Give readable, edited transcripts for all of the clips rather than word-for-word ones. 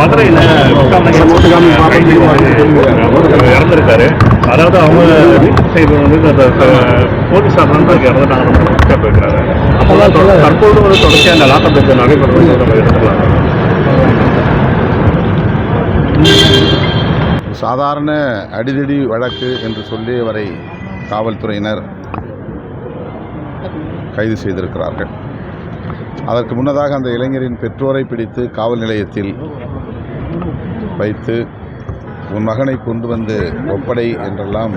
மதுரையில் இறந்துருக்காரு. அதாவது அவங்க சைடு வந்து போலீஸார் நண்பருக்கு இறந்துட்டாங்க போயிருக்காரு. தற்போது ஒரு தொடர்ச்சியாக அந்த லாக்கப் நடைபெறுவது நம்ம எடுத்துக்கலாம். சாதாரண அடிதடி வழக்கு என்று சொல்லி அவரை காவல்துறையினர் கைது செய்திருக்கிறார்கள். அதற்கு முன்னதாக அந்த இளைஞரின் பெற்றோரை பிடித்து காவல் நிலையத்தில் வைத்து உன் மகனை கொண்டு வந்து ஒப்படை என்றெல்லாம்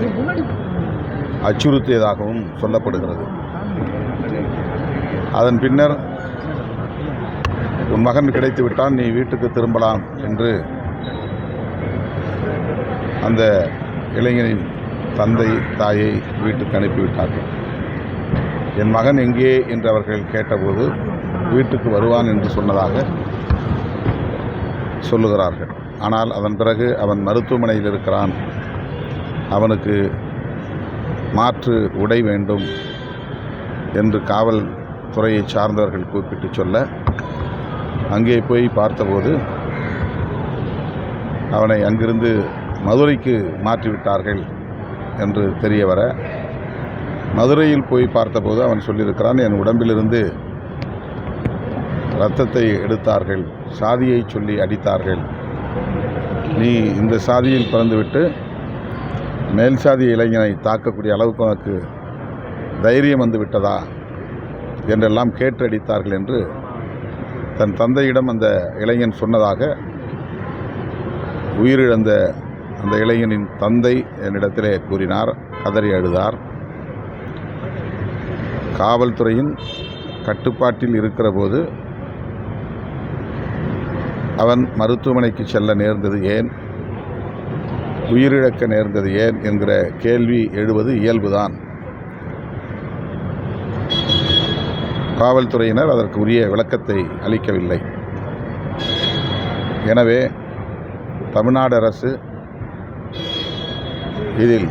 அச்சுறுத்தியதாகவும் சொல்லப்படுகிறது. அதன் பின்னர் உன் மகன் கிடைத்து விட்டான், நீ வீட்டுக்கு திரும்பலாம் என்று அந்த இளைஞனின் தந்தை தாயை வீட்டுக்கு அனுப்பிவிட்டார்கள். என் மகன் எங்கே என்று அவர்கள் கேட்டபோது வீட்டுக்கு வருவான் என்று சொன்னதாக சொல்லுகிறார்கள். ஆனால் அதன் பிறகு அவன் மருத்துவமனையில் இருக்கிறான், அவனுக்கு மாற்று உடை வேண்டும் என்று காவல்துறையை சார்ந்தவர்கள் குறிப்பிட்டு சொல்ல அங்கே போய் பார்த்தபோது அவனை அங்கிருந்து மதுரைக்கு மாற்றிவிட்டார்கள் என்று தெரிய வர, மதுரையில் போய் பார்த்தபோது அவன் சொல்லியிருக்கிறான், என் உடம்பிலிருந்து இரத்தத்தை எடுத்தார்கள், சாதியை சொல்லி அடித்தார்கள், நீ இந்த சாதியில் பிறந்துவிட்டு மேல் சாதி இளைஞனை தாக்கக்கூடிய அளவுக்கு உனக்கு தைரியம் வந்து விட்டதா என்றெல்லாம் கேட்டடித்தார்கள் என்று தன் தந்தையிடம் அந்த இளைஞன் சொன்னதாக உயிரிழந்த அந்த இளைஞனின் தந்தை என்னிடத்திலே கூறினார். கதறி அழுதார். காவல்துறையின் கட்டுப்பாட்டில் இருக்கிற போது அவன் மருத்துவமனைக்கு செல்ல நேர்ந்தது ஏன், உயிரிழக்க நேர்ந்தது ஏன் என்கிற கேள்வி எழுவது இயல்புதான். காவல்துறையினர் அதற்கு உரிய விளக்கத்தை அளிக்கவில்லை. எனவே தமிழ்நாடு அரசு இதில்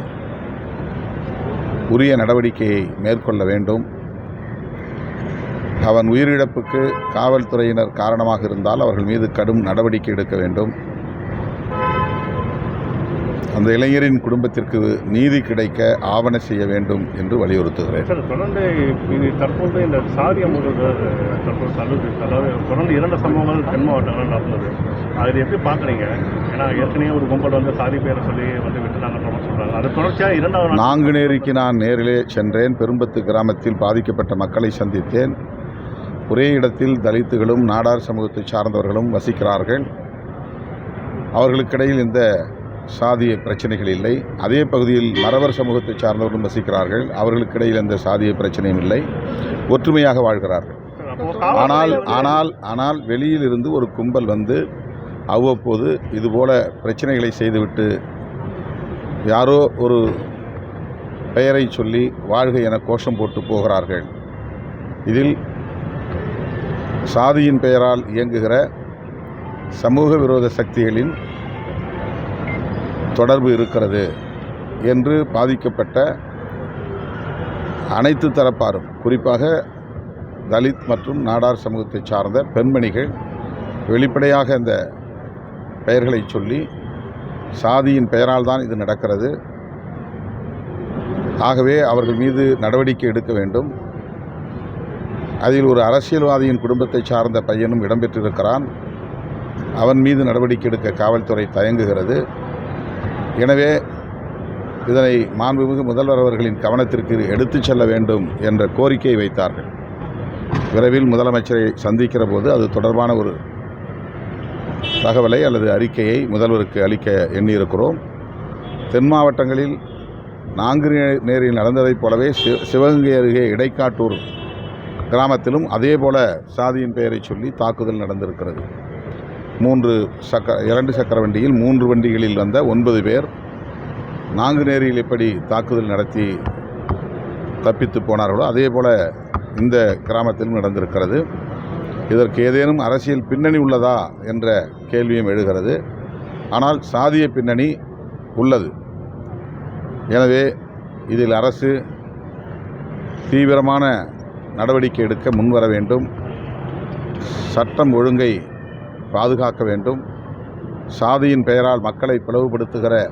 உரிய நடவடிக்கையை மேற்கொள்ள வேண்டும். அவன் உயிரிழப்புக்கு காவல்துறையினர் காரணமாக இருந்தால் அவர்கள் மீது கடும் நடவடிக்கை எடுக்க வேண்டும். அந்த இளைஞரின் குடும்பத்திற்கு நீதி கிடைக்க ஆவண செய்ய வேண்டும் என்று வலியுறுத்துகிறேன். தொடர்ந்து தற்போது இந்த சாதி தொடர்ந்து 2 சம்பவங்கள் தென் மாவட்டங்கள் நடந்தது. அது எப்படி பார்க்குறீங்க? ஏன்னா ஏற்கனவே ஒரு கும்பல் வந்து சாதி பேரை சொல்லி வந்து விட்டுனாங்கன்ற சொல்கிறாங்க. அது தொடர்ச்சியாக 2வது நாங்குநேரிக்கு நான் நேரிலே சென்றேன். பெரும்பத்து கிராமத்தில் பாதிக்கப்பட்ட மக்களை சந்தித்தேன். ஒரே இடத்தில் தலித்துகளும் நாடார் சமூகத்தை சார்ந்தவர்களும் வசிக்கிறார்கள். அவர்களுக்கிடையில் இந்த சாதிய பிரச்சனைகள் இல்லை. அதே பகுதியில் மறவர் சமூகத்தை சார்ந்தவர்களும் வசிக்கிறார்கள். அவர்களுக்கிடையில் எந்த சாதிய பிரச்சனையும் இல்லை. ஒற்றுமையாக வாழ்கிறார்கள். ஆனால் வெளியில் இருந்து ஒரு கும்பல் வந்து அவ்வப்போது இதுபோல பிரச்சனைகளை செய்துவிட்டு யாரோ ஒரு பெயரை சொல்லி வாழ்க என கோஷம் போட்டு போகிறார்கள். இதில் சாதியின் பெயரால் இயங்குகிற சமூக விரோத சக்திகளின் தொடர்பு இருக்கிறது என்று பாதிக்கப்பட்ட அனைத்து தரப்பாரும், குறிப்பாக தலித் மற்றும் நாடார் சமூகத்தை சார்ந்த பெண்மணிகள் வெளிப்படையாக இந்த பெயர்களை சொல்லி சாதியின் பெயரால் தான் இது நடக்கிறது, ஆகவே அவர்கள் மீது நடவடிக்கை எடுக்க வேண்டும். அதில் ஒரு அரசியல்வாதியின் குடும்பத்தை சார்ந்த பையனும் இடம்பெற்றிருக்கிறான். அவன் மீது நடவடிக்கை எடுக்க காவல்துறை தயங்குகிறது. எனவே இதனை மாண்புமிகு முதல்வர் அவர்களின் கவனத்திற்கு எடுத்துச் செல்ல வேண்டும் என்ற கோரிக்கையை வைத்தார்கள். விரைவில் முதலமைச்சரை சந்திக்கிற போது அது தொடர்பான ஒரு தகவலை அல்லது அறிக்கையை முதல்வருக்கு அளிக்க எண்ணியிருக்கிறோம். தென் மாவட்டங்களில் நாங்குநேரில் நடந்ததைப் போலவே சிவகங்கை அருகே இடைக்காட்டூர் கிராமத்திலும் அதே போல சாதியின் பெயரை சொல்லி தாக்குதல் நடந்திருக்கிறது. 2 சக்கர வண்டியில் 3 வண்டிகளில் வந்த 9 பேர் நாங்குநேரியில் எப்படி தாக்குதல் நடத்தி தப்பித்து போனார்களோ அதே போல இந்த கிராமத்திலும் நடந்திருக்கிறது. இதற்கு ஏதேனும் அரசியல் பின்னணி உள்ளதா என்ற கேள்வியும் எழுகிறது. ஆனால் சாதிய பின்னணி உள்ளது. எனவே இதில் அரசு தீவிரமான நடவடிக்கை எடுக்க முன்வர வேண்டும். சட்டம் ஒழுங்கை பாதுகாக்க வேண்டும். சாதியின் பெயரால் மக்களை பிளவுபடுத்துகிற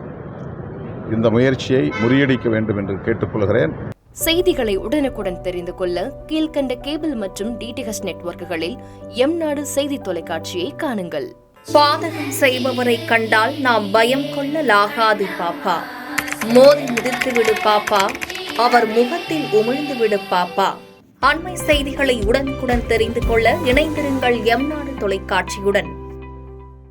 இந்த முயற்சியை முறியடிக்க வேண்டும் என்று கேட்டுக்கொள்கிறேன். செய்திகளை உடனுக்குடன் தெரிந்து கொள்ள கீழ்கண்ட கேபிள் மற்றும் டிடிஎச் நெட்வொர்க்குகளில் எம்நாடு செய்தி தொலைக்காட்சியை காணுங்கள். பாதகம் செய்பவரை கண்டால் நாம் பயம் கொள்ளலாகாது பாப்பா. மோதி மிதித்து விடு பாப்பா, அவர் முகத்தில் உமிழ்ந்து விடு பாப்பா. அண்மை செய்திகளை உடனுக்குடன் தெரிந்து கொள்ள இணைந்திருங்கள் எம்நாடு தொலைக்காட்சியுடன்.